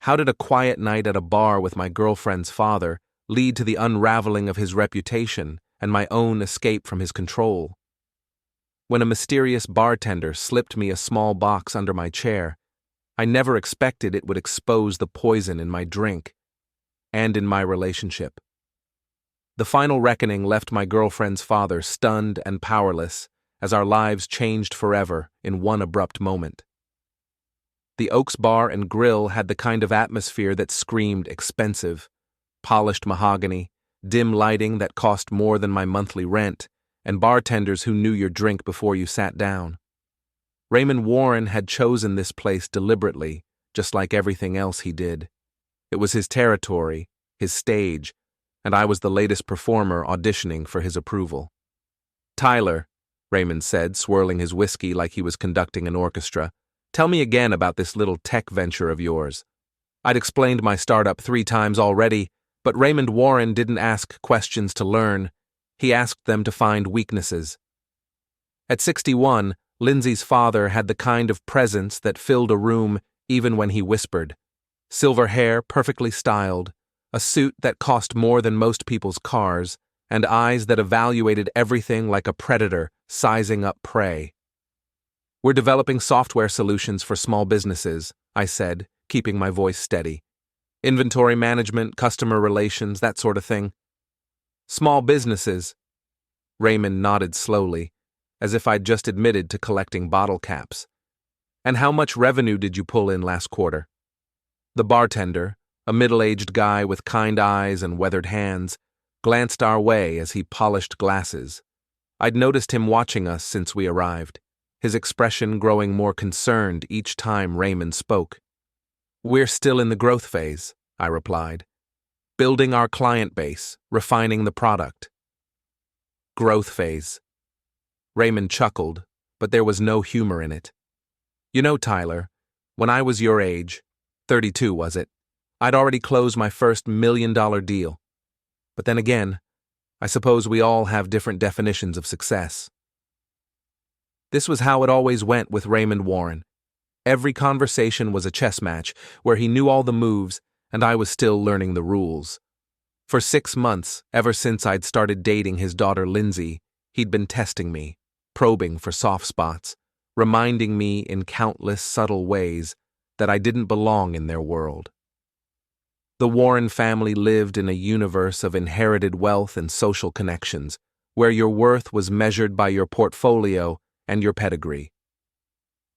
How did a quiet night at a bar with my girlfriend's father lead to the unraveling of his reputation and my own escape from his control? When a mysterious bartender slipped me a small box under my chair, I never expected it would expose the poison in my drink and in my relationship. The final reckoning left my girlfriend's father stunned and powerless as our lives changed forever in one abrupt moment. The Oaks Bar and Grill had the kind of atmosphere that screamed expensive: polished mahogany, dim lighting that cost more than my monthly rent, and bartenders who knew your drink before you sat down. Raymond Warren had chosen this place deliberately, just like everything else he did. It was his territory, his stage, and I was the latest performer auditioning for his approval. "Tyler," Raymond said, swirling his whiskey like he was conducting an orchestra, "tell me again about this little tech venture of yours." I'd explained my startup 3 times already, but Raymond Warren didn't ask questions to learn. He asked them to find weaknesses. At 61, Lindsey's father had the kind of presence that filled a room even when he whispered. Silver hair perfectly styled, a suit that cost more than most people's cars, and eyes that evaluated everything like a predator sizing up prey. "We're developing software solutions for small businesses," I said, keeping my voice steady. "Inventory management, customer relations, that sort of thing." "Small businesses." Raymond nodded slowly, as if I'd just admitted to collecting bottle caps. "And how much revenue did you pull in last quarter?" The bartender, a middle-aged guy with kind eyes and weathered hands, glanced our way as he polished glasses. I'd noticed him watching us since we arrived, his expression growing more concerned each time Raymond spoke. "We're still in the growth phase," I replied. "Building our client base, refining the product." "Growth phase." Raymond chuckled, but there was no humor in it. "You know, Tyler, when I was your age, 32 was it, I'd already closed my first $1 million deal. But then again, I suppose we all have different definitions of success." This was how it always went with Raymond Warren. Every conversation was a chess match where he knew all the moves and I was still learning the rules. For 6 months, ever since I'd started dating his daughter Lindsey, he'd been testing me, probing for soft spots, reminding me in countless subtle ways that I didn't belong in their world. The Warren family lived in a universe of inherited wealth and social connections, where your worth was measured by your portfolio and your pedigree.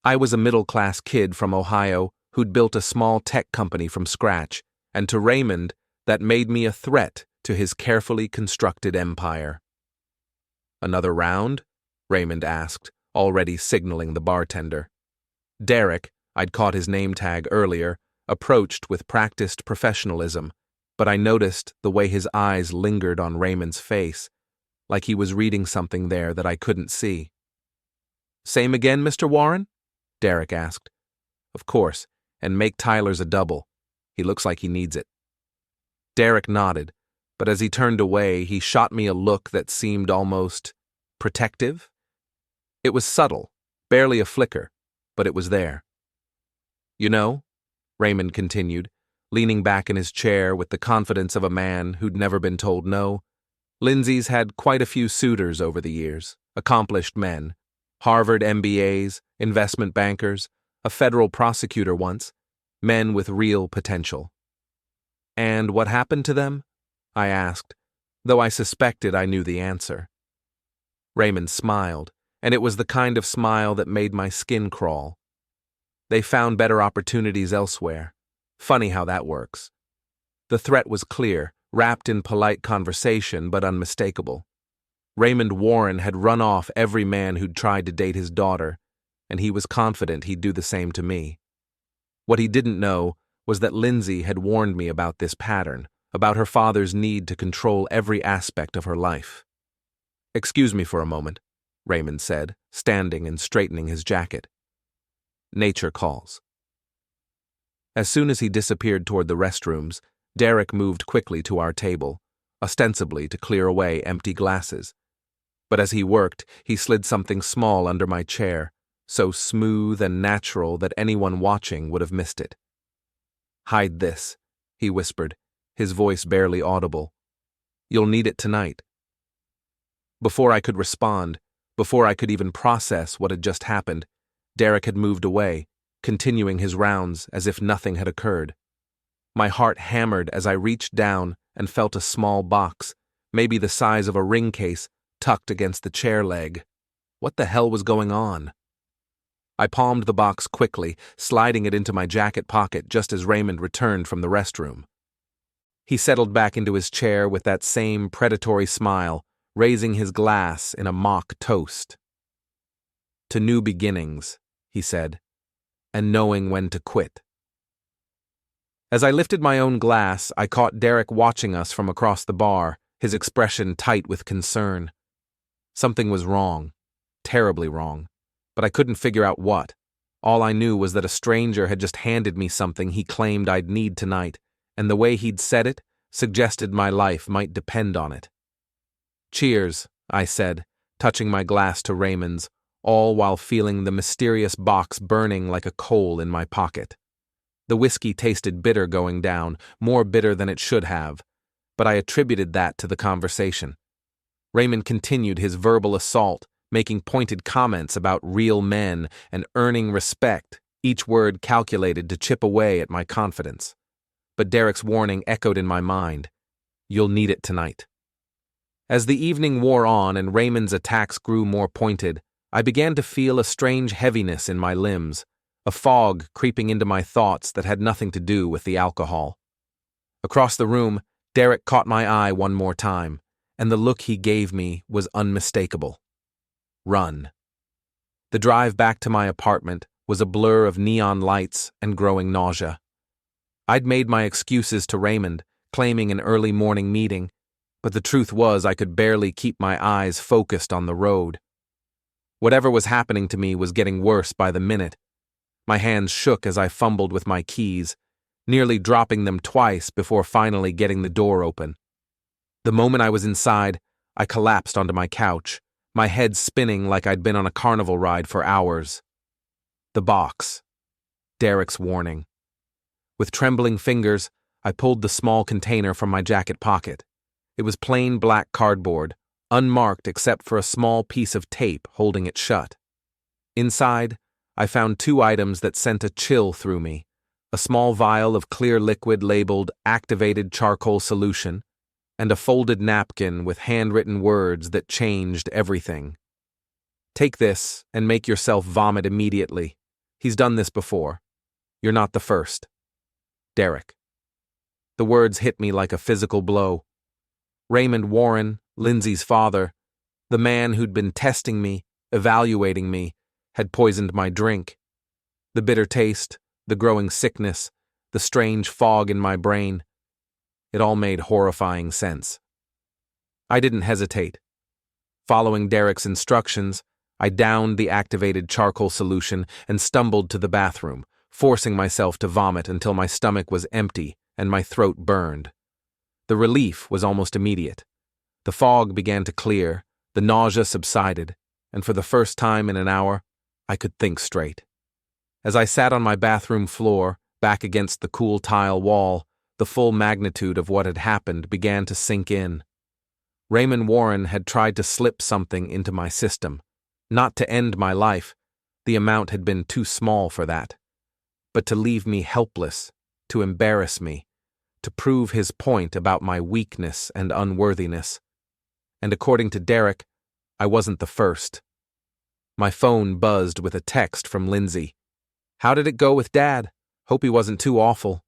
I was a middle-class kid from Ohio who'd built a small tech company from scratch, and to Raymond, that made me a threat to his carefully constructed empire. "Another round?" Raymond asked, already signaling the bartender. Derek, I'd caught his name tag earlier, approached with practiced professionalism, but I noticed the way his eyes lingered on Raymond's face, like he was reading something there that I couldn't see. "Same again, Mr. Warren?" Derek asked. "Of course, and make Tyler's a double. He looks like he needs it." Derek nodded, but as he turned away, he shot me a look that seemed almost protective. It was subtle, barely a flicker, but it was there. "You know," Raymond continued, leaning back in his chair with the confidence of a man who'd never been told no, "Lindsey's had quite a few suitors over the years, accomplished men, Harvard MBAs, investment bankers, a federal prosecutor once, men with real potential." "And what happened to them?" I asked, though I suspected I knew the answer. Raymond smiled, and it was the kind of smile that made my skin crawl. "They found better opportunities elsewhere. Funny how that works." The threat was clear, wrapped in polite conversation but unmistakable. Raymond Warren had run off every man who'd tried to date his daughter, and he was confident he'd do the same to me. What he didn't know was that Lindsey had warned me about this pattern, about her father's need to control every aspect of her life. "Excuse me for a moment," Raymond said, standing and straightening his jacket. "Nature calls." As soon as he disappeared toward the restrooms, Derek moved quickly to our table, ostensibly to clear away empty glasses. But as he worked, he slid something small under my chair, so smooth and natural that anyone watching would have missed it. "Hide this," he whispered, his voice barely audible. "You'll need it tonight." Before I could respond, before I could even process what had just happened, Derek had moved away, continuing his rounds as if nothing had occurred. My heart hammered as I reached down and felt a small box, maybe the size of a ring case, tucked against the chair leg. What the hell was going on? I palmed the box quickly, sliding it into my jacket pocket just as Raymond returned from the restroom. He settled back into his chair with that same predatory smile, raising his glass in a mock toast. "To new beginnings," he said, "and knowing when to quit." As I lifted my own glass, I caught Derek watching us from across the bar, his expression tight with concern. Something was wrong, terribly wrong, but I couldn't figure out what. All I knew was that a stranger had just handed me something he claimed I'd need tonight, and the way he'd said it suggested my life might depend on it. "Cheers," I said, touching my glass to Raymond's, all while feeling the mysterious box burning like a coal in my pocket. The whiskey tasted bitter going down, more bitter than it should have, but I attributed that to the conversation. Raymond continued his verbal assault, making pointed comments about real men and earning respect, each word calculated to chip away at my confidence. But Derek's warning echoed in my mind. "You'll need it tonight." As the evening wore on and Raymond's attacks grew more pointed, I began to feel a strange heaviness in my limbs, a fog creeping into my thoughts that had nothing to do with the alcohol. Across the room, Derek caught my eye one more time, and the look he gave me was unmistakable. Run. The drive back to my apartment was a blur of neon lights and growing nausea. I'd made my excuses to Raymond, claiming an early morning meeting, but the truth was I could barely keep my eyes focused on the road. Whatever was happening to me was getting worse by the minute. My hands shook as I fumbled with my keys, nearly dropping them twice before finally getting the door open. The moment I was inside, I collapsed onto my couch, my head spinning like I'd been on a carnival ride for hours. The box. Derek's warning. With trembling fingers, I pulled the small container from my jacket pocket. It was plain black cardboard, unmarked except for a small piece of tape holding it shut. Inside, I found two items that sent a chill through me: a small vial of clear liquid labeled activated charcoal solution, and a folded napkin with handwritten words that changed everything. "Take this and make yourself vomit immediately. He's done this before. You're not the first. Derek." The words hit me like a physical blow. Raymond Warren, Lindsey's father, the man who'd been testing me, evaluating me, had poisoned my drink. The bitter taste, the growing sickness, the strange fog in my brain. It all made horrifying sense. I didn't hesitate. Following Derek's instructions, I downed the activated charcoal solution and stumbled to the bathroom, forcing myself to vomit until my stomach was empty and my throat burned. The relief was almost immediate. The fog began to clear, the nausea subsided, and for the first time in an hour, I could think straight. As I sat on my bathroom floor, back against the cool tile wall, the full magnitude of what had happened began to sink in. Raymond Warren had tried to slip something into my system. Not to end my life, the amount had been too small for that, but to leave me helpless, to embarrass me, to prove his point about my weakness and unworthiness. And according to Derek, I wasn't the first. My phone buzzed with a text from Lindsey. "How did it go with Dad? Hope he wasn't too awful."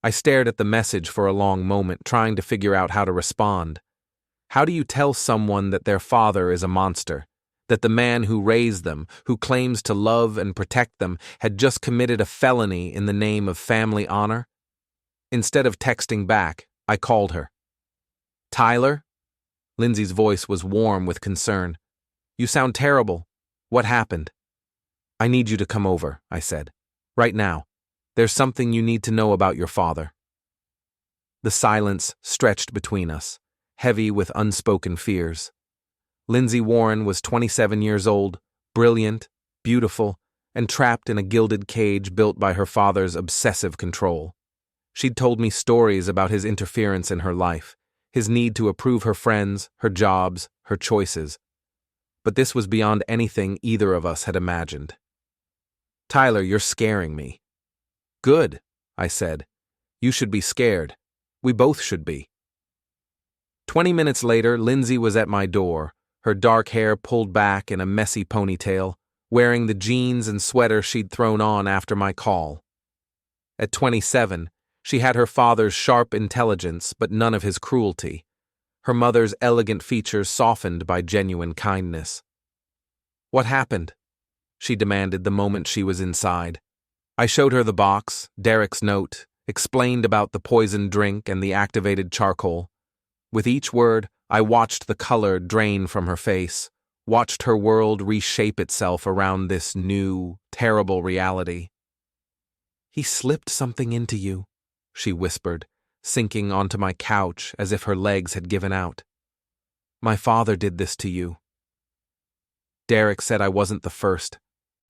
I stared at the message for a long moment, trying to figure out how to respond. How do you tell someone that their father is a monster? That the man who raised them, who claims to love and protect them, had just committed a felony in the name of family honor? Instead of texting back, I called her. "Tyler?" Lindsey's voice was warm with concern. "You sound terrible. What happened?" "I need you to come over," I said. "Right now. There's something you need to know about your father." The silence stretched between us, heavy with unspoken fears. Lindsey Warren was 27 years old, brilliant, beautiful, and trapped in a gilded cage built by her father's obsessive control. She'd told me stories about his interference in her life, his need to approve her friends, her jobs, her choices. But this was beyond anything either of us had imagined. "Tyler, you're scaring me." "Good," I said. "You should be scared. We both should be." 20 minutes later, Lindsey was at my door, her dark hair pulled back in a messy ponytail, wearing the jeans and sweater she'd thrown on after my call. At 27, she had her father's sharp intelligence but none of his cruelty, her mother's elegant features softened by genuine kindness. "What happened?" she demanded the moment she was inside. I showed her the box, Derek's note, explained about the poisoned drink and the activated charcoal. With each word, I watched the color drain from her face, watched her world reshape itself around this new, terrible reality. "He slipped something into you," she whispered, sinking onto my couch as if her legs had given out. "My father did this to you." Derek said I wasn't the first.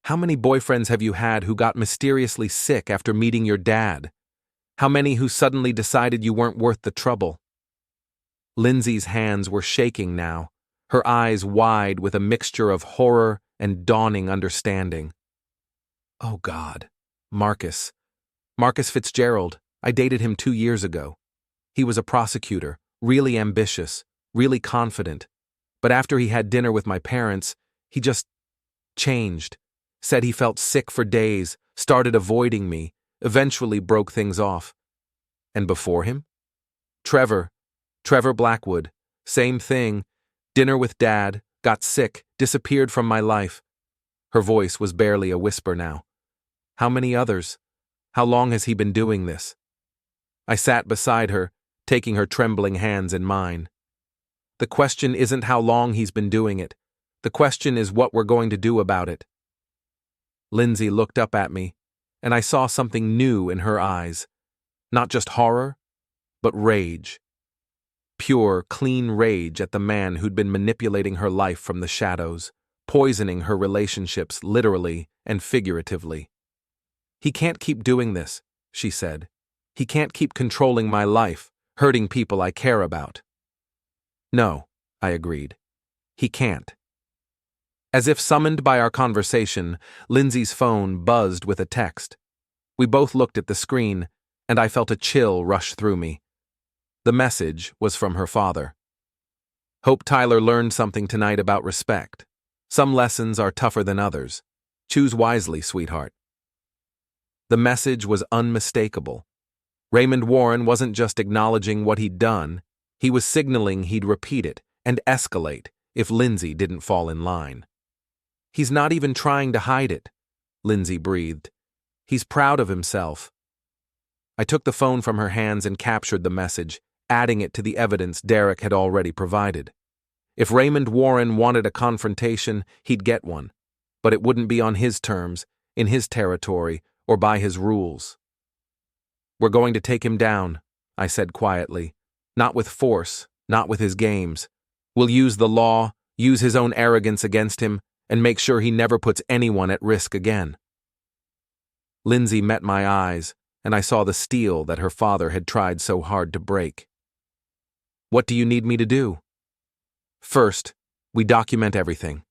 How many boyfriends have you had who got mysteriously sick after meeting your dad? How many who suddenly decided you weren't worth the trouble? Lindsey's hands were shaking now, her eyes wide with a mixture of horror and dawning understanding. "Oh God, Marcus Fitzgerald. I dated him 2 years ago. He was a prosecutor, really ambitious, really confident. But after he had dinner with my parents, he just changed. Said he felt sick for days, started avoiding me, eventually broke things off. And before him? Trevor Blackwood. Same thing. Dinner with Dad, got sick, disappeared from my life." Her voice was barely a whisper now. "How many others? How long has he been doing this?" I sat beside her, taking her trembling hands in mine. "The question isn't how long he's been doing it. The question is what we're going to do about it." Lindsey looked up at me, and I saw something new in her eyes. Not just horror, but rage. Pure, clean rage at the man who'd been manipulating her life from the shadows, poisoning her relationships literally and figuratively. "He can't keep doing this," she said. "He can't keep controlling my life, hurting people I care about." "No," I agreed. "He can't." As if summoned by our conversation, Lindsey's phone buzzed with a text. We both looked at the screen, and I felt a chill rush through me. The message was from her father. "Hope Tyler learned something tonight about respect. Some lessons are tougher than others. Choose wisely, sweetheart." The message was unmistakable. Raymond Warren wasn't just acknowledging what he'd done, he was signaling he'd repeat it and escalate if Lindsey didn't fall in line. "He's not even trying to hide it," Lindsey breathed. "He's proud of himself." I took the phone from her hands and captured the message, adding it to the evidence Derek had already provided. If Raymond Warren wanted a confrontation, he'd get one, but it wouldn't be on his terms, in his territory, or by his rules. "We're going to take him down," I said quietly. "Not with force, not with his games. We'll use the law, use his own arrogance against him, and make sure he never puts anyone at risk again." Lindsey met my eyes, and I saw the steel that her father had tried so hard to break. "What do you need me to do?" "First, we document everything.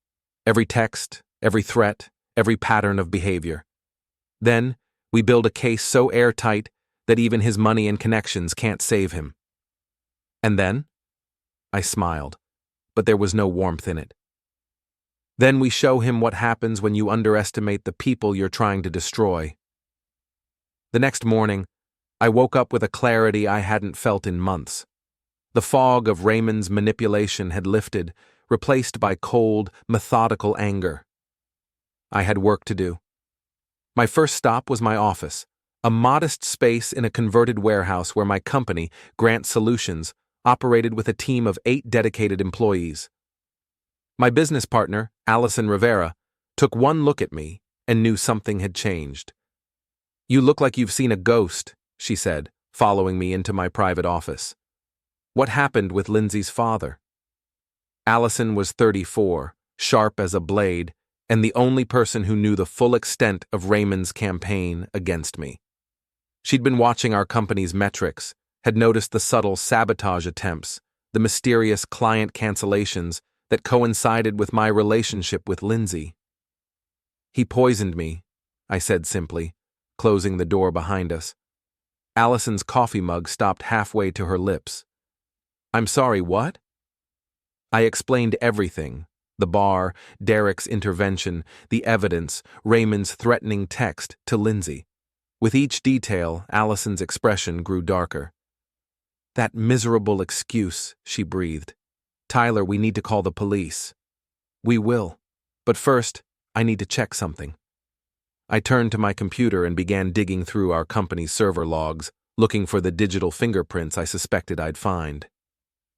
Every text, every threat, every pattern of behavior. Then, we build a case so airtight that even his money and connections can't save him." "And then?" I smiled, but there was no warmth in it. "Then we show him what happens when you underestimate the people you're trying to destroy." The next morning, I woke up with a clarity I hadn't felt in months. The fog of Raymond's manipulation had lifted, replaced by cold, methodical anger. I had work to do. My first stop was my office, a modest space in a converted warehouse where my company, Grant Solutions, operated with a team of 8 dedicated employees. My business partner, Allison Rivera, took one look at me and knew something had changed. "You look like you've seen a ghost," she said, following me into my private office. "What happened with Lindsey's father?" Allison was 34, sharp as a blade, and the only person who knew the full extent of Raymond's campaign against me. She'd been watching our company's metrics, had noticed the subtle sabotage attempts, the mysterious client cancellations that coincided with my relationship with Lindsey. "He poisoned me," I said simply, closing the door behind us. Allison's coffee mug stopped halfway to her lips. "I'm sorry, what?" I explained everything: the bar, Derek's intervention, the evidence, Raymond's threatening text to Lindsey. With each detail, Allison's expression grew darker. "That miserable excuse," she breathed. "Tyler, we need to call the police." "We will. But first, I need to check something." I turned to my computer and began digging through our company's server logs, looking for the digital fingerprints I suspected I'd find.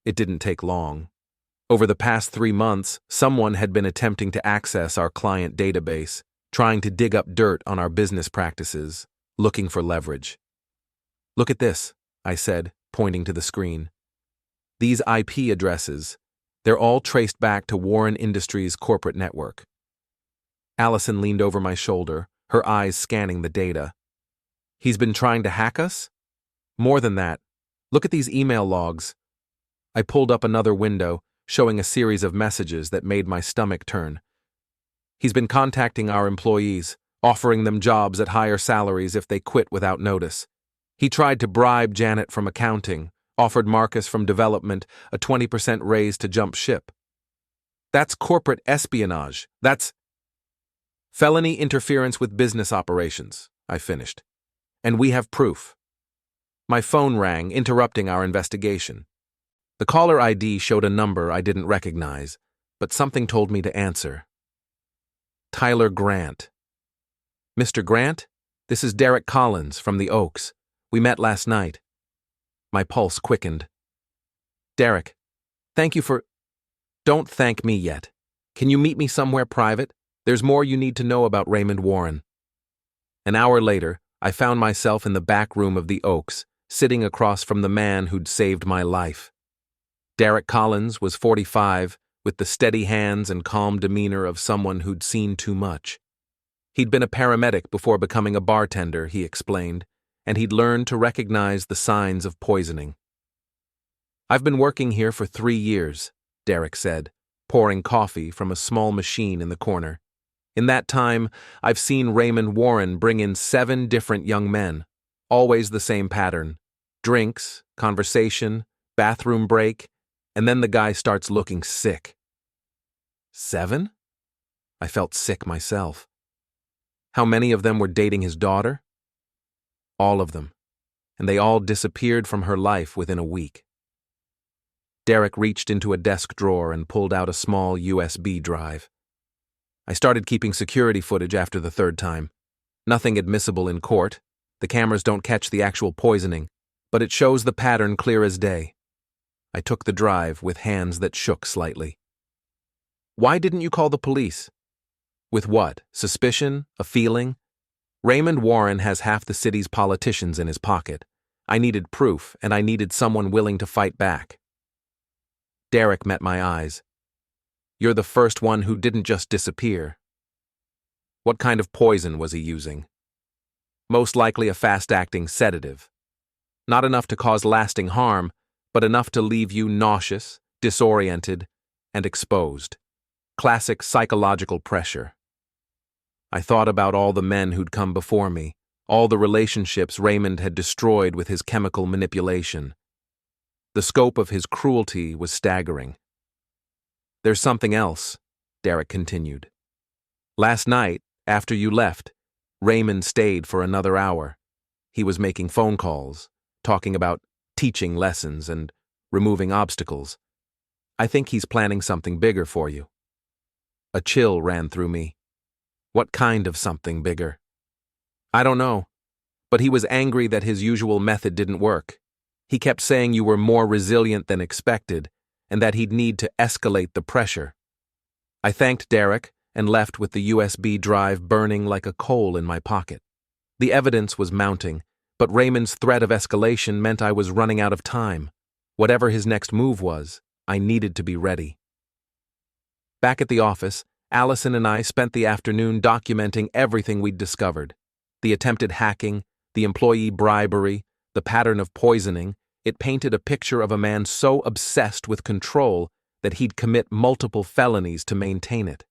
It didn't take long. Over the past 3 months, someone had been attempting to access our client database, trying to dig up dirt on our business practices, looking for leverage. "Look at this," I said, pointing to the screen. "These IP addresses, they're all traced back to Warren Industries' corporate network." Allison leaned over my shoulder, her eyes scanning the data. "He's been trying to hack us?" "More than that. Look at these email logs." I pulled up another window, showing a series of messages that made my stomach turn. "He's been contacting our employees, offering them jobs at higher salaries if they quit without notice. He tried to bribe Janet from accounting, offered Marcus from development a 20% raise to jump ship. That's corporate espionage. That's felony interference with business operations," I finished. "And we have proof." My phone rang, interrupting our investigation. The caller ID showed a number I didn't recognize, but something told me to answer. Tyler Grant. "Mr. Grant, this is Derek Collins from the Oaks. We met last night." My pulse quickened. "Derek, thank you for—" "Don't thank me yet. Can you meet me somewhere private? There's more you need to know about Raymond Warren." An hour later, I found myself in the back room of the Oaks, sitting across from the man who'd saved my life. Derek Collins was 45, with the steady hands and calm demeanor of someone who'd seen too much. He'd been a paramedic before becoming a bartender, he explained, and he'd learned to recognize the signs of poisoning. "I've been working here for 3 years, Derek said, pouring coffee from a small machine in the corner. "In that time, I've seen Raymond Warren bring in 7 different young men, always the same pattern: drinks, conversation, bathroom break, and then the guy starts looking sick." 7? I felt sick myself. How many of them were dating his daughter? All of them, and they all disappeared from her life within a week. Derek reached into a desk drawer and pulled out a small USB drive. "I started keeping security footage after the 3rd time. Nothing admissible in court. The cameras don't catch the actual poisoning, but it shows the pattern clear as day." I took the drive with hands that shook slightly. "Why didn't you call the police?" "With what? Suspicion? A feeling? Raymond Warren has half the city's politicians in his pocket. I needed proof, and I needed someone willing to fight back." Derek met my eyes. "You're the first one who didn't just disappear." "What kind of poison was he using?" "Most likely a fast-acting sedative. Not enough to cause lasting harm, but enough to leave you nauseous, disoriented, and exposed. Classic psychological pressure." I thought about all the men who'd come before me, all the relationships Raymond had destroyed with his chemical manipulation. The scope of his cruelty was staggering. "There's something else," Derek continued. "Last night, after you left, Raymond stayed for another hour. He was making phone calls, talking about teaching lessons and removing obstacles. I think he's planning something bigger for you." A chill ran through me. What kind of something bigger? "I don't know, but he was angry that his usual method didn't work. He kept saying you were more resilient than expected, and that he'd need to escalate the pressure." I thanked Derek and left with the USB drive burning like a coal in my pocket. The evidence was mounting, but Raymond's threat of escalation meant I was running out of time. Whatever his next move was, I needed to be ready. Back at the office, Allison and I spent the afternoon documenting everything we'd discovered. The attempted hacking, the employee bribery, the pattern of poisoning. It painted a picture of a man so obsessed with control that he'd commit multiple felonies to maintain it.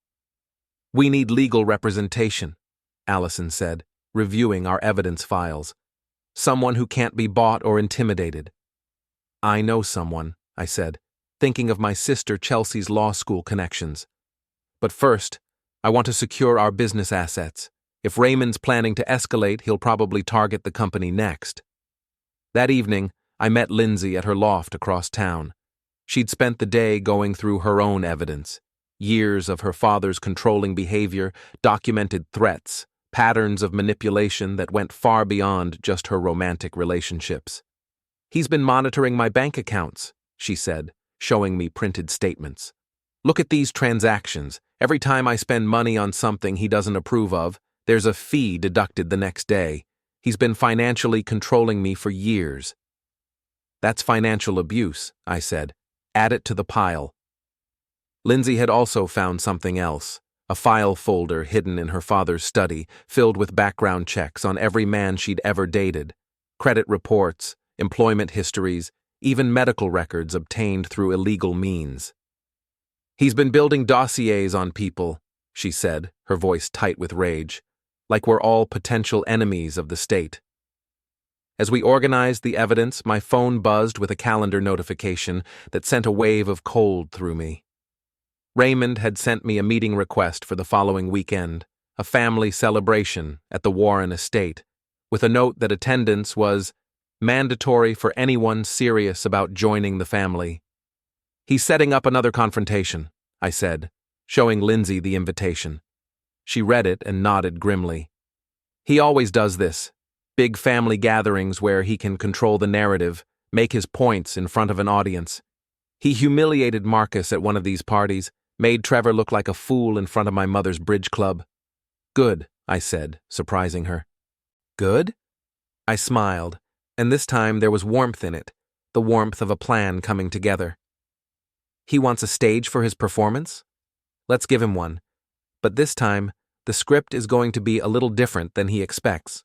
"We need legal representation," Allison said, reviewing our evidence files. "Someone who can't be bought or intimidated." "I know someone," I said, thinking of my sister Chelsea's law school connections. "But first, I want to secure our business assets. If Raymond's planning to escalate, he'll probably target the company next." That evening, I met Lindsey at her loft across town. She'd spent the day going through her own evidence. Years of her father's controlling behavior, documented threats, patterns of manipulation that went far beyond just her romantic relationships. "He's been monitoring my bank accounts," she said, showing me printed statements. "Look at these transactions. Every time I spend money on something he doesn't approve of, there's a fee deducted the next day. He's been financially controlling me for years." "That's financial abuse," I said. "Add it to the pile." Lindsey had also found something else, a file folder hidden in her father's study, filled with background checks on every man she'd ever dated, credit reports, employment histories, even medical records obtained through illegal means. "He's been building dossiers on people," she said, her voice tight with rage, "like we're all potential enemies of the state." As we organized the evidence, my phone buzzed with a calendar notification that sent a wave of cold through me. Raymond had sent me a meeting request for the following weekend, a family celebration at the Warren estate, with a note that attendance was mandatory for anyone serious about joining the family. "He's setting up another confrontation," I said, showing Lindsey the invitation. She read it and nodded grimly. "He always does this. Big family gatherings where he can control the narrative, make his points in front of an audience. He humiliated Marcus at one of these parties, made Trevor look like a fool in front of my mother's bridge club." "Good," I said, surprising her. "Good?" I smiled, and this time there was warmth in it, the warmth of a plan coming together. "He wants a stage for his performance? Let's give him one. But this time, the script is going to be a little different than he expects."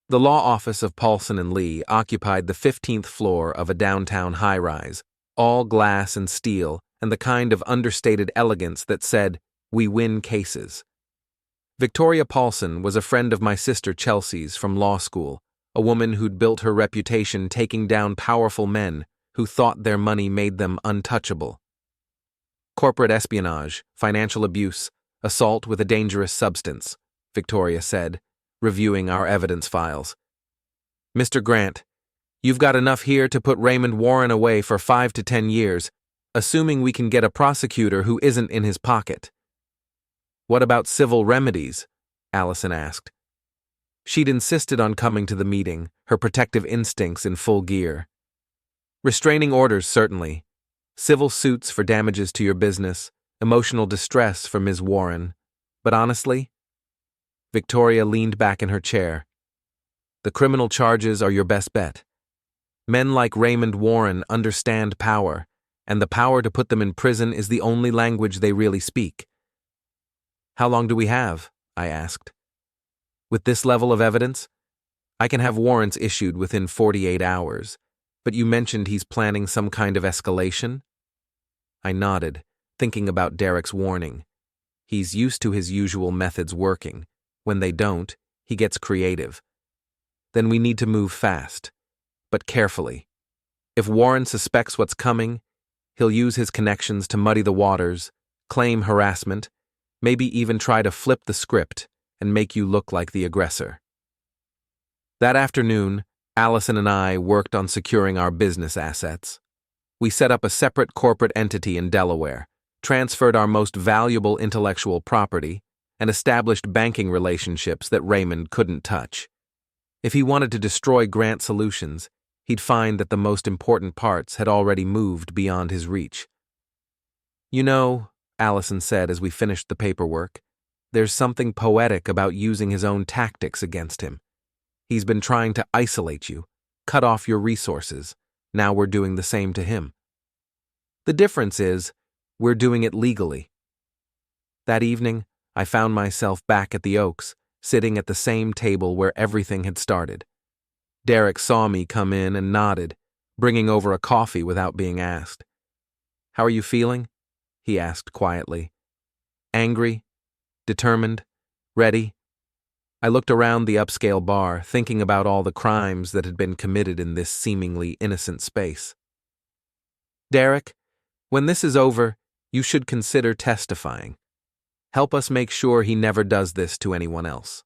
The law office of Paulson and Lee occupied the 15th floor of a downtown high-rise, all glass and steel, and the kind of understated elegance that said, "We win cases." Victoria Paulson was a friend of my sister Chelsea's from law school, a woman who'd built her reputation taking down powerful men who thought their money made them untouchable. "Corporate espionage, financial abuse, assault with a dangerous substance," Victoria said, reviewing our evidence files. "Mr. Grant, you've got enough here to put Raymond Warren away for 5 to 10 years, assuming we can get a prosecutor who isn't in his pocket." "What about civil remedies?" Allison asked. She'd insisted on coming to the meeting, her protective instincts in full gear. "Restraining orders, certainly. Civil suits for damages to your business, emotional distress for Ms. Warren. But honestly," Victoria leaned back in her chair, "the criminal charges are your best bet. Men like Raymond Warren understand power, and the power to put them in prison is the only language they really speak." "How long do we have?" I asked. "With this level of evidence, I can have warrants issued within 48 hours, but you mentioned he's planning some kind of escalation?" I nodded, thinking about Derek's warning. He's used to his usual methods working. When they don't, he gets creative. Then we need to move fast, but carefully. If Warren suspects what's coming, he'll use his connections to muddy the waters, claim harassment, maybe even try to flip the script and make you look like the aggressor. That afternoon, Allison and I worked on securing our business assets. We set up a separate corporate entity in Delaware, transferred our most valuable intellectual property, and established banking relationships that Raymond couldn't touch. If he wanted to destroy Grant Solutions, he'd find that the most important parts had already moved beyond his reach. "You know," Allison said as we finished the paperwork, "there's something poetic about using his own tactics against him. He's been trying to isolate you, cut off your resources. Now we're doing the same to him. The difference is, we're doing it legally." That evening, I found myself back at the Oaks, sitting at the same table where everything had started. Derek saw me come in and nodded, bringing over a coffee without being asked. "How are you feeling?" he asked quietly. "Angry? Determined? Ready?" I looked around the upscale bar, thinking about all the crimes that had been committed in this seemingly innocent space. "Derek, when this is over, you should consider testifying. Help us make sure he never does this to anyone else."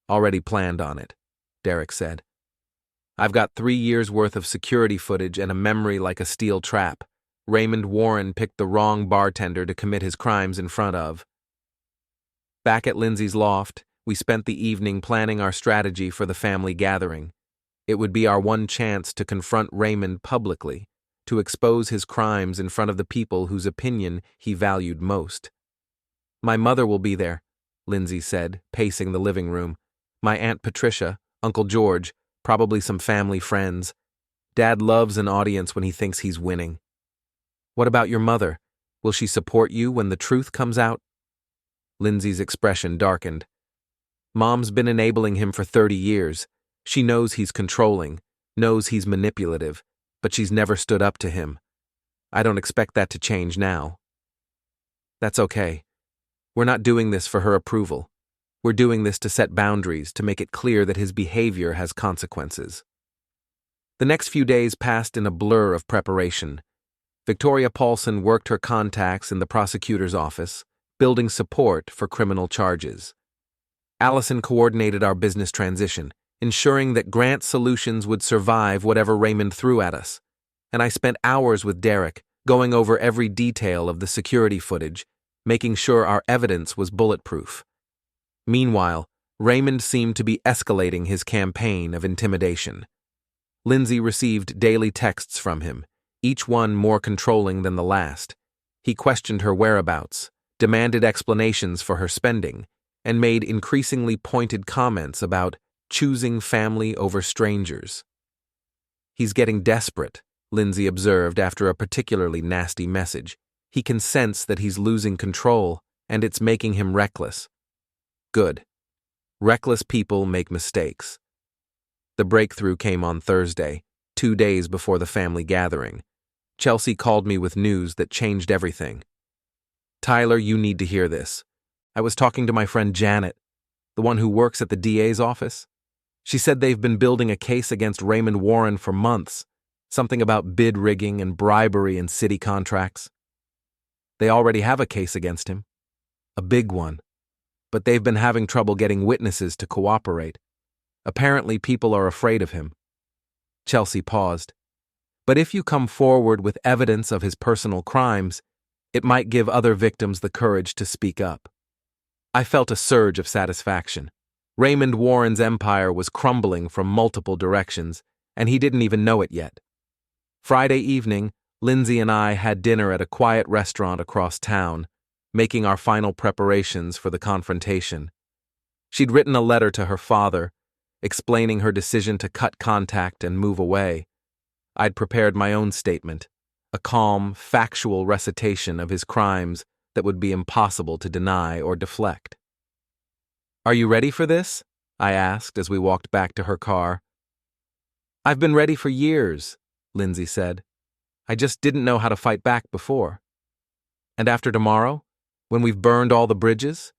"Already planned on it," Derek said. "I've got 3 years' worth of security footage and a memory like a steel trap. Raymond Warren picked the wrong bartender to commit his crimes in front of." Back at Lindsey's loft, we spent the evening planning our strategy for the family gathering. It would be our one chance to confront Raymond publicly, to expose his crimes in front of the people whose opinion he valued most. "My mother will be there," Lindsey said, pacing the living room. "My Aunt Patricia, Uncle George, probably some family friends. Dad loves an audience when he thinks he's winning." "What about your mother? Will she support you when the truth comes out?" Lindsey's expression darkened. "Mom's been enabling him for 30 years. She knows he's controlling, knows he's manipulative, but she's never stood up to him. I don't expect that to change now." "That's okay. We're not doing this for her approval. We're doing this to set boundaries, to make it clear that his behavior has consequences." The next few days passed in a blur of preparation. Victoria Paulson worked her contacts in the prosecutor's office, building support for criminal charges. Allison coordinated our business transition, ensuring that Grant Solutions would survive whatever Raymond threw at us. And I spent hours with Derek, going over every detail of the security footage, making sure our evidence was bulletproof. Meanwhile, Raymond seemed to be escalating his campaign of intimidation. Lindsey received daily texts from him, each one more controlling than the last. He questioned her whereabouts, demanded explanations for her spending, and made increasingly pointed comments about choosing family over strangers. "He's getting desperate," Lindsey observed after a particularly nasty message. "He can sense that he's losing control, and it's making him reckless." Good. Reckless people make mistakes. The breakthrough came on Thursday, 2 days before the family gathering. Chelsea called me with news that changed everything. "Tyler, you need to hear this. I was talking to my friend Janet, the one who works at the DA's office. She said they've been building a case against Raymond Warren for months, something about bid rigging and bribery in city contracts. They already have a case against him, a big one, but they've been having trouble getting witnesses to cooperate. Apparently people are afraid of him." Chelsea paused. "But if you come forward with evidence of his personal crimes, it might give other victims the courage to speak up." I felt a surge of satisfaction. Raymond Warren's empire was crumbling from multiple directions, and he didn't even know it yet. Friday evening, Lindsey and I had dinner at a quiet restaurant across town, making our final preparations for the confrontation. She'd written a letter to her father, explaining her decision to cut contact and move away. I'd prepared my own statement, a calm, factual recitation of his crimes that would be impossible to deny or deflect. "Are you ready for this?" I asked as we walked back to her car. "I've been ready for years," Lindsey said. "I just didn't know how to fight back before." "And after tomorrow, when we've burned all the bridges?"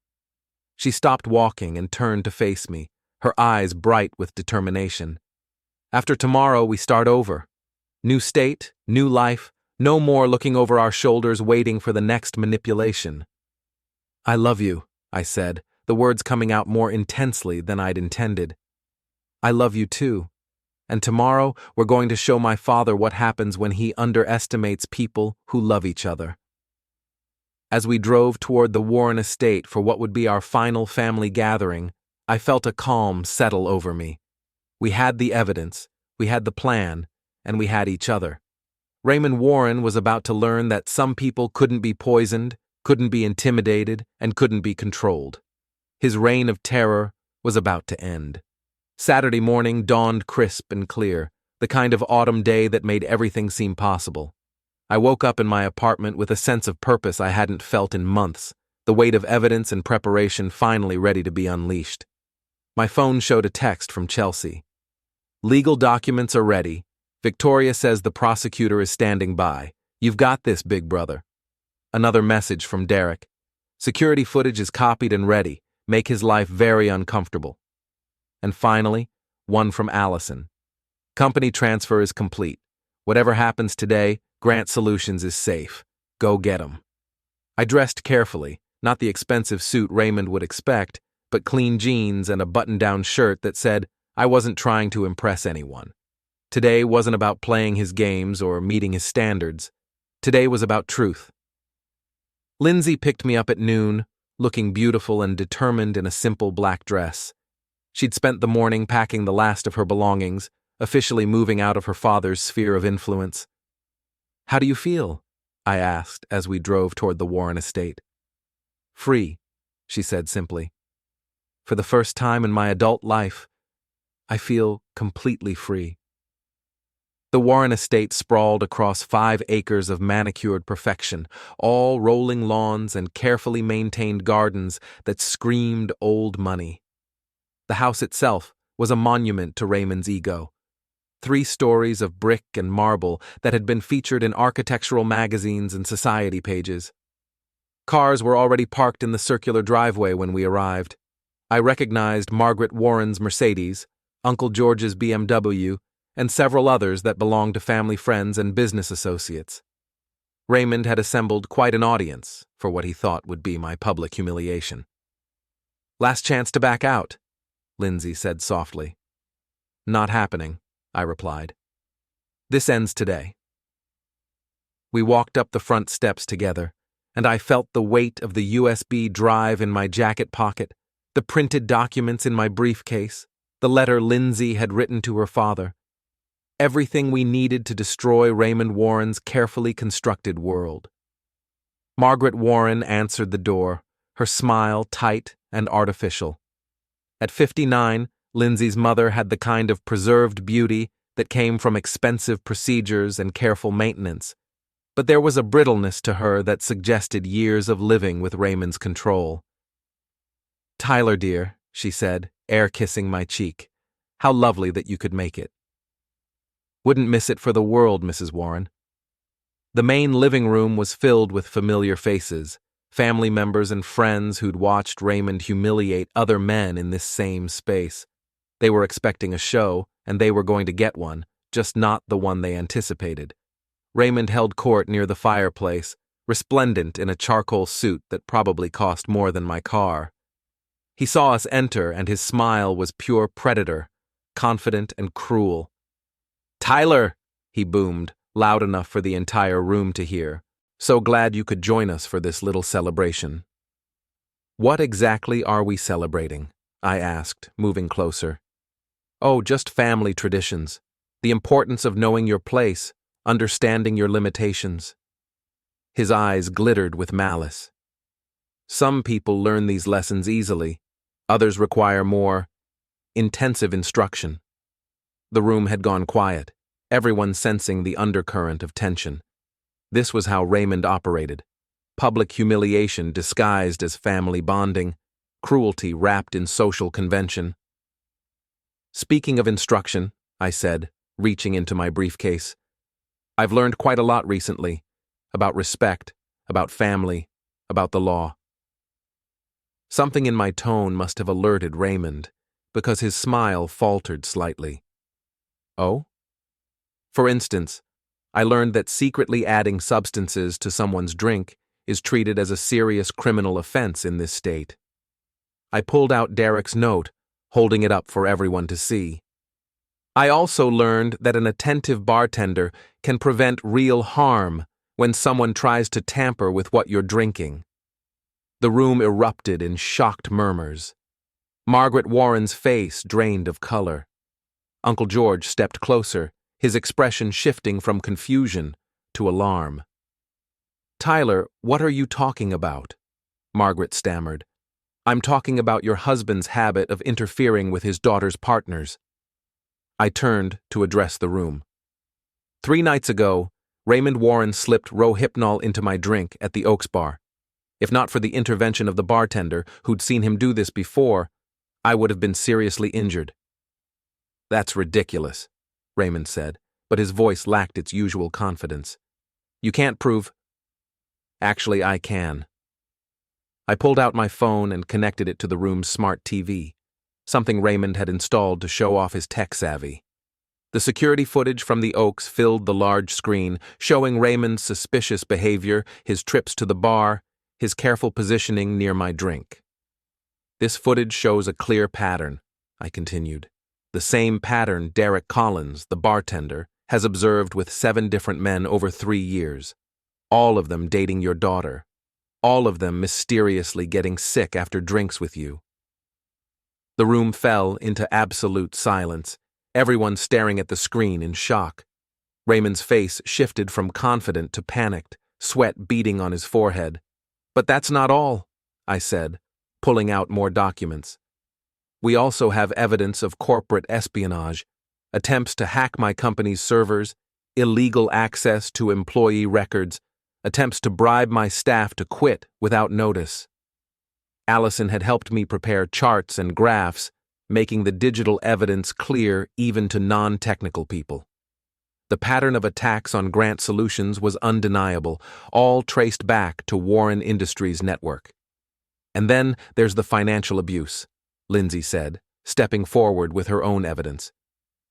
She stopped walking and turned to face me, her eyes bright with determination. "After tomorrow, we start over. New state, new life, no more looking over our shoulders waiting for the next manipulation." "I love you," I said, the words coming out more intensely than I'd intended. "I love you too. And tomorrow, we're going to show my father what happens when he underestimates people who love each other." As we drove toward the Warren estate for what would be our final family gathering, I felt a calm settle over me. We had the evidence, we had the plan, and we had each other. Raymond Warren was about to learn that some people couldn't be poisoned, couldn't be intimidated, and couldn't be controlled. His reign of terror was about to end. Saturday morning dawned crisp and clear, the kind of autumn day that made everything seem possible. I woke up in my apartment with a sense of purpose I hadn't felt in months, the weight of evidence and preparation finally ready to be unleashed. My phone showed a text from Chelsea. "Legal documents are ready. Victoria says the prosecutor is standing by. You've got this, big brother." Another message from Derek. "Security footage is copied and ready. Make his life very uncomfortable." And finally, one from Allison. "Company transfer is complete. Whatever happens today, Grant Solutions is safe. Go get 'em." I dressed carefully, not the expensive suit Raymond would expect, but clean jeans and a button-down shirt that said I wasn't trying to impress anyone. Today wasn't about playing his games or meeting his standards. Today was about truth. Lindsey picked me up at noon, looking beautiful and determined in a simple black dress. She'd spent the morning packing the last of her belongings, officially moving out of her father's sphere of influence. "How do you feel?" I asked as we drove toward the Warren estate. "Free," she said simply. "For the first time in my adult life, I feel completely free." The Warren estate sprawled across 5 acres of manicured perfection, all rolling lawns and carefully maintained gardens that screamed old money. The house itself was a monument to Raymond's ego. 3 stories of brick and marble that had been featured in architectural magazines and society pages. Cars were already parked in the circular driveway when we arrived. I recognized Margaret Warren's Mercedes, Uncle George's BMW, and several others that belonged to family friends and business associates. Raymond had assembled quite an audience for what he thought would be my public humiliation. "Last chance to back out," Lindsey said softly. "Not happening," I replied. "This ends today." We walked up the front steps together, and I felt the weight of the USB drive in my jacket pocket, the printed documents in my briefcase, the letter Lindsey had written to her father. Everything we needed to destroy Raymond Warren's carefully constructed world. Margaret Warren answered the door, her smile tight and artificial. At 59, Lindsey's mother had the kind of preserved beauty that came from expensive procedures and careful maintenance, but there was a brittleness to her that suggested years of living with Raymond's control. "Tyler, dear," she said, air-kissing my cheek, "how lovely that you could make it." "Wouldn't miss it for the world, Mrs. Warren." The main living room was filled with familiar faces, family members and friends who'd watched Raymond humiliate other men in this same space. They were expecting a show, and they were going to get one, just not the one they anticipated. Raymond held court near the fireplace, resplendent in a charcoal suit that probably cost more than my car. He saw us enter, and his smile was pure predator, confident and cruel. "Tyler," he boomed, loud enough for the entire room to hear. "So glad you could join us for this little celebration." "What exactly are we celebrating?" I asked, moving closer. "Oh, just family traditions. The importance of knowing your place, understanding your limitations." His eyes glittered with malice. "Some people learn these lessons easily. Others require more intensive instruction." The room had gone quiet, everyone sensing the undercurrent of tension. This was how Raymond operated. Public humiliation disguised as family bonding, cruelty wrapped in social convention. "Speaking of instruction," I said, reaching into my briefcase, "I've learned quite a lot recently, about respect, about family, about the law." Something in my tone must have alerted Raymond, because his smile faltered slightly. "Oh?" "For instance, I learned that secretly adding substances to someone's drink is treated as a serious criminal offense in this state." I pulled out Derek's note, holding it up for everyone to see. "I also learned that an attentive bartender can prevent real harm when someone tries to tamper with what you're drinking." The room erupted in shocked murmurs. Margaret Warren's face drained of color. Uncle George stepped closer, his expression shifting from confusion to alarm. "Tyler, what are you talking about?" Margaret stammered. "I'm talking about your husband's habit of interfering with his daughter's partners." I turned to address the room. 3 nights ago, Raymond Warren slipped Rohypnol into my drink at the Oaks Bar. If not for the intervention of the bartender, who'd seen him do this before, I would have been seriously injured. "That's ridiculous," Raymond said, but his voice lacked its usual confidence. "You can't prove—" "Actually, I can." I pulled out my phone and connected it to the room's smart TV, something Raymond had installed to show off his tech savvy. The security footage from the Oaks filled the large screen, showing Raymond's suspicious behavior, his trips to the bar, his careful positioning near my drink. "This footage shows a clear pattern," I continued. "The same pattern Derek Collins, the bartender, has observed with 7 different men over 3 years. All of them dating your daughter. All of them mysteriously getting sick after drinks with you." The room fell into absolute silence, everyone staring at the screen in shock. Raymond's face shifted from confident to panicked, sweat beading on his forehead. "But that's not all," I said, pulling out more documents. "We also have evidence of corporate espionage, attempts to hack my company's servers, illegal access to employee records, attempts to bribe my staff to quit without notice." Allison had helped me prepare charts and graphs, making the digital evidence clear even to non-technical people. The pattern of attacks on Grant Solutions was undeniable, all traced back to Warren Industries' network. "And then there's the financial abuse," Lindsey said, stepping forward with her own evidence.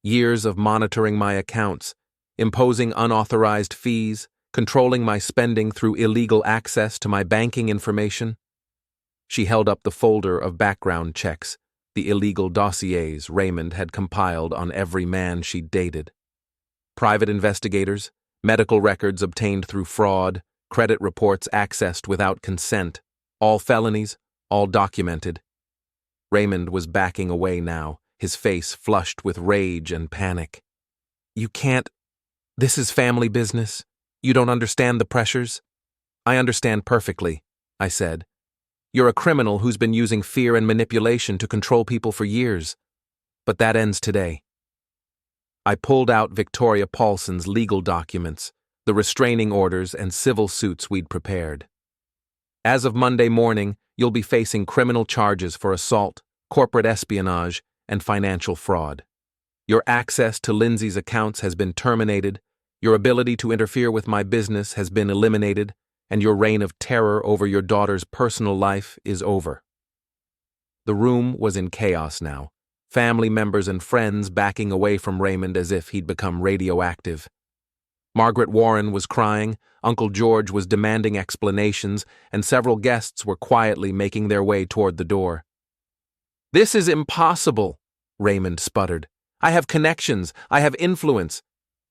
"Years of monitoring my accounts, imposing unauthorized fees, controlling my spending through illegal access to my banking information." She held up the folder of background checks, the illegal dossiers Raymond had compiled on every man she'd dated. Private investigators, medical records obtained through fraud, credit reports accessed without consent, all felonies, all documented. Raymond was backing away now, his face flushed with rage and panic. "You can't. This is family business. You don't understand the pressures." "I understand perfectly," I said. "You're a criminal who's been using fear and manipulation to control people for years. But that ends today." I pulled out Victoria Paulson's legal documents, the restraining orders and civil suits we'd prepared. "As of Monday morning, you'll be facing criminal charges for assault, corporate espionage, and financial fraud. Your access to Lindsey's accounts has been terminated, your ability to interfere with my business has been eliminated, and your reign of terror over your daughter's personal life is over." The room was in chaos now, family members and friends backing away from Raymond as if he'd become radioactive. Margaret Warren was crying, Uncle George was demanding explanations, and several guests were quietly making their way toward the door. "This is impossible," Raymond sputtered. "I have connections, I have influence."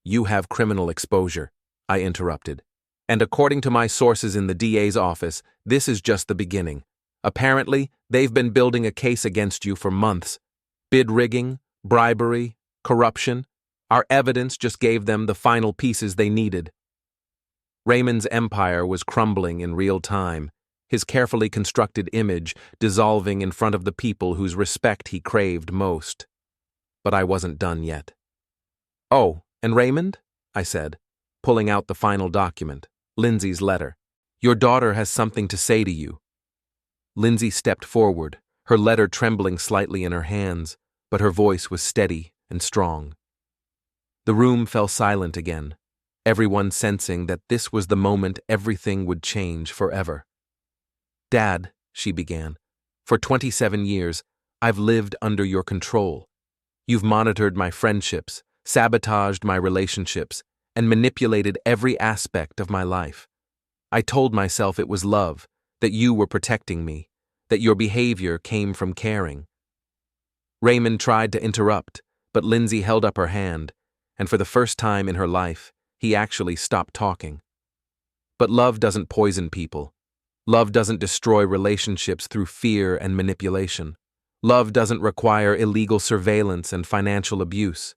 "You have criminal exposure," I interrupted. "And according to my sources in the DA's office, this is just the beginning. Apparently, they've been building a case against you for months. Bid rigging, bribery, corruption. Our evidence just gave them the final pieces they needed." Raymond's empire was crumbling in real time, his carefully constructed image dissolving in front of the people whose respect he craved most. But I wasn't done yet. "Oh, and Raymond?" I said, pulling out the final document, Lindsey's letter. "Your daughter has something to say to you." Lindsey stepped forward, her letter trembling slightly in her hands, but her voice was steady and strong. The room fell silent again, everyone sensing that this was the moment everything would change forever. "Dad," she began, "for 27 years, I've lived under your control. You've monitored my friendships, sabotaged my relationships, and manipulated every aspect of my life. I told myself it was love, that you were protecting me, that your behavior came from caring." Raymond tried to interrupt, but Lindsey held up her hand, and for the first time in her life, he actually stopped talking. "But love doesn't poison people. Love doesn't destroy relationships through fear and manipulation. Love doesn't require illegal surveillance and financial abuse."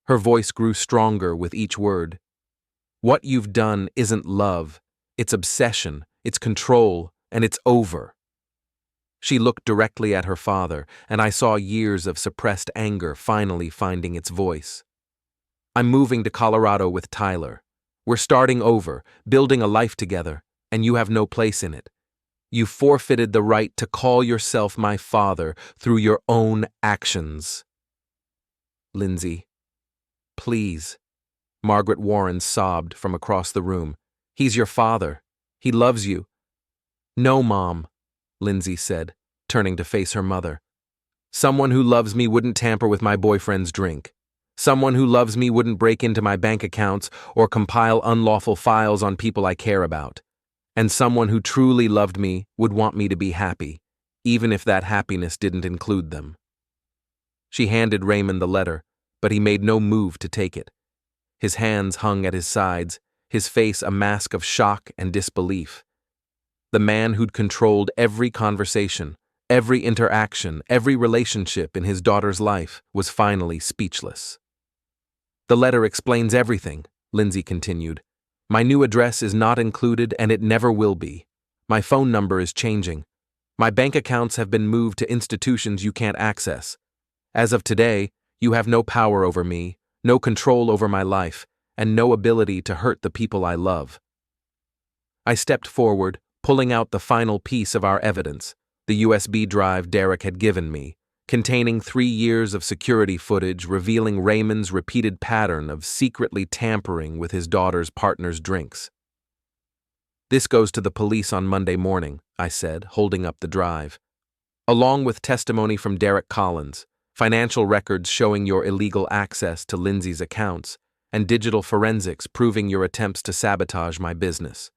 Her voice grew stronger with each word. "What you've done isn't love. It's obsession, it's control, and it's over." She looked directly at her father, and I saw years of suppressed anger finally finding its voice. "I'm moving to Colorado with Tyler. We're starting over, building a life together, and you have no place in it. You forfeited the right to call yourself my father through your own actions. Lindsey, please. Margaret Warren sobbed from across the room. He's your father. He loves you. No, Mom, Lindsey said, turning to face her mother. Someone who loves me wouldn't tamper with my boyfriend's drink. Someone who loves me wouldn't break into my bank accounts or compile unlawful files on people I care about. And someone who truly loved me would want me to be happy, even if that happiness didn't include them. She handed Raymond the letter, but he made no move to take it. His hands hung at his sides, his face a mask of shock and disbelief. The man who'd controlled every conversation, every interaction, every relationship in his daughter's life was finally speechless. The letter explains everything, Lindsey continued. My new address is not included and it never will be. My phone number is changing. My bank accounts have been moved to institutions you can't access. As of today, you have no power over me, no control over my life, and no ability to hurt the people I love. I stepped forward, pulling out the final piece of our evidence, the USB drive Derek had given me, containing 3 years of security footage revealing Raymond's repeated pattern of secretly tampering with his daughter's partner's drinks. This goes to the police on Monday morning, I said, holding up the drive. Along with testimony from Derek Collins, financial records showing your illegal access to Lindsey's accounts, and digital forensics proving your attempts to sabotage my business.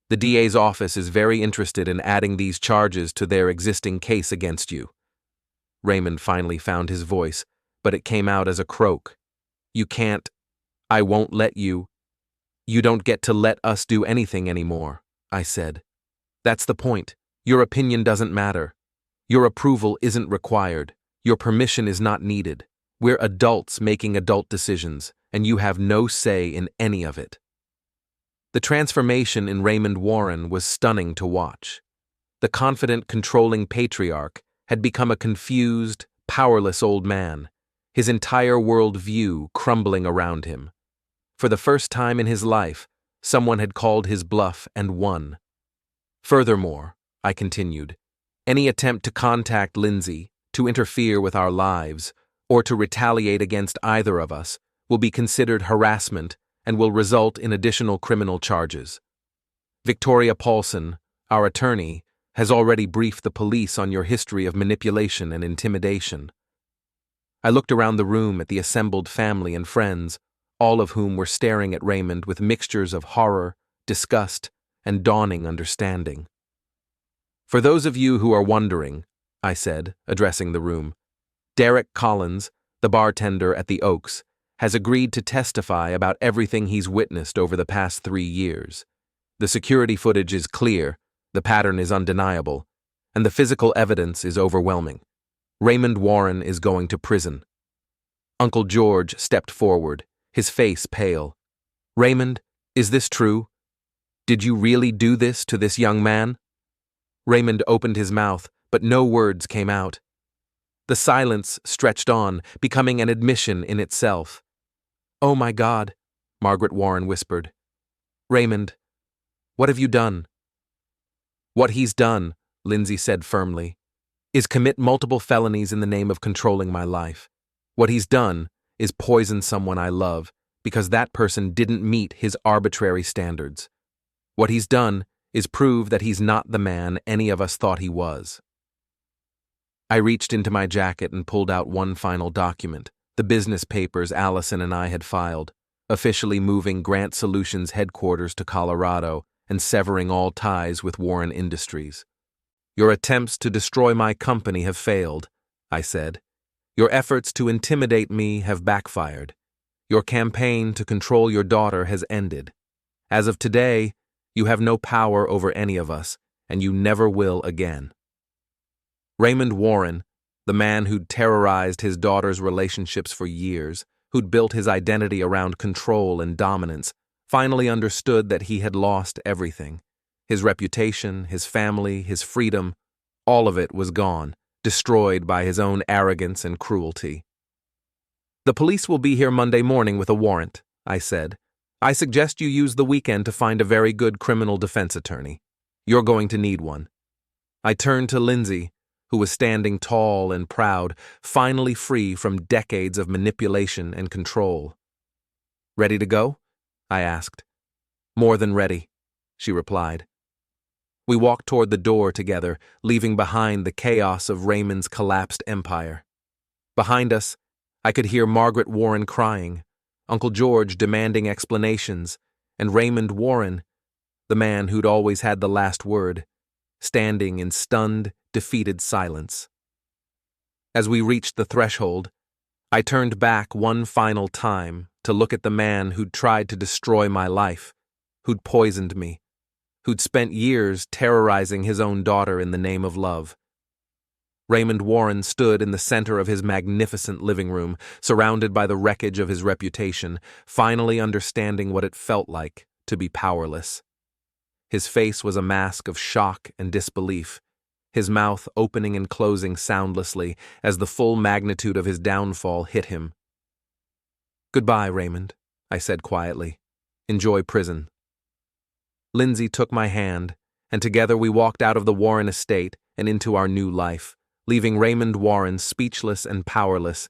The DA's office is very interested in adding these charges to their existing case against you. Raymond finally found his voice, but it came out as a croak. You can't. I won't let you. You don't get to let us do anything anymore, I said. That's the point. Your opinion doesn't matter. Your approval isn't required. Your permission is not needed. We're adults making adult decisions, and you have no say in any of it. The transformation in Raymond Warren was stunning to watch. The confident, controlling patriarch had become a confused, powerless old man, his entire world view crumbling around him. For the first time in his life, someone had called his bluff and won. Furthermore, I continued, any attempt to contact Lindsey, to interfere with our lives, or to retaliate against either of us will be considered harassment and will result in additional criminal charges. Victoria Paulson, our attorney, has already briefed the police on your history of manipulation and intimidation. I looked around the room at the assembled family and friends, all of whom were staring at Raymond with mixtures of horror, disgust, and dawning understanding. For those of you who are wondering, I said, addressing the room, Derek Collins, the bartender at the Oaks, has agreed to testify about everything he's witnessed over the past 3 years. The security footage is clear, the pattern is undeniable, and the physical evidence is overwhelming. Raymond Warren is going to prison. Uncle George stepped forward, his face pale. Raymond, is this true? Did you really do this to this young man? Raymond opened his mouth, but no words came out. The silence stretched on, becoming an admission in itself. Oh my God, Margaret Warren whispered. Raymond, what have you done? What he's done, Lindsey said firmly, is commit multiple felonies in the name of controlling my life. What he's done is poison someone I love because that person didn't meet his arbitrary standards. What he's done is prove that he's not the man any of us thought he was. I reached into my jacket and pulled out one final document, the business papers Allison and I had filed, officially moving Grant Solutions headquarters to Colorado and severing all ties with Warren Industries. Your attempts to destroy my company have failed, I said. Your efforts to intimidate me have backfired. Your campaign to control your daughter has ended. As of today, you have no power over any of us, and you never will again. Raymond Warren, the man who'd terrorized his daughter's relationships for years, who'd built his identity around control and dominance, finally understood that he had lost everything. His reputation, his family, his freedom, all of it was gone, destroyed by his own arrogance and cruelty. The police will be here Monday morning with a warrant, I said. I suggest you use the weekend to find a very good criminal defense attorney. You're going to need one. I turned to Lindsey, who was standing tall and proud, finally free from decades of manipulation and control. Ready to go? I asked. More than ready, she replied. We walked toward the door together, leaving behind the chaos of Raymond's collapsed empire. Behind us, I could hear Margaret Warren crying, Uncle George demanding explanations, and Raymond Warren, the man who'd always had the last word, standing in stunned, defeated silence. As we reached the threshold, I turned back one final time to look at the man who'd tried to destroy my life, who'd poisoned me, who'd spent years terrorizing his own daughter in the name of love. Raymond Warren stood in the center of his magnificent living room, surrounded by the wreckage of his reputation, finally understanding what it felt like to be powerless. His face was a mask of shock and disbelief, his mouth opening and closing soundlessly as the full magnitude of his downfall hit him. "Goodbye, Raymond," I said quietly. "Enjoy prison." Lindsey took my hand, and together we walked out of the Warren estate and into our new life, leaving Raymond Warren speechless and powerless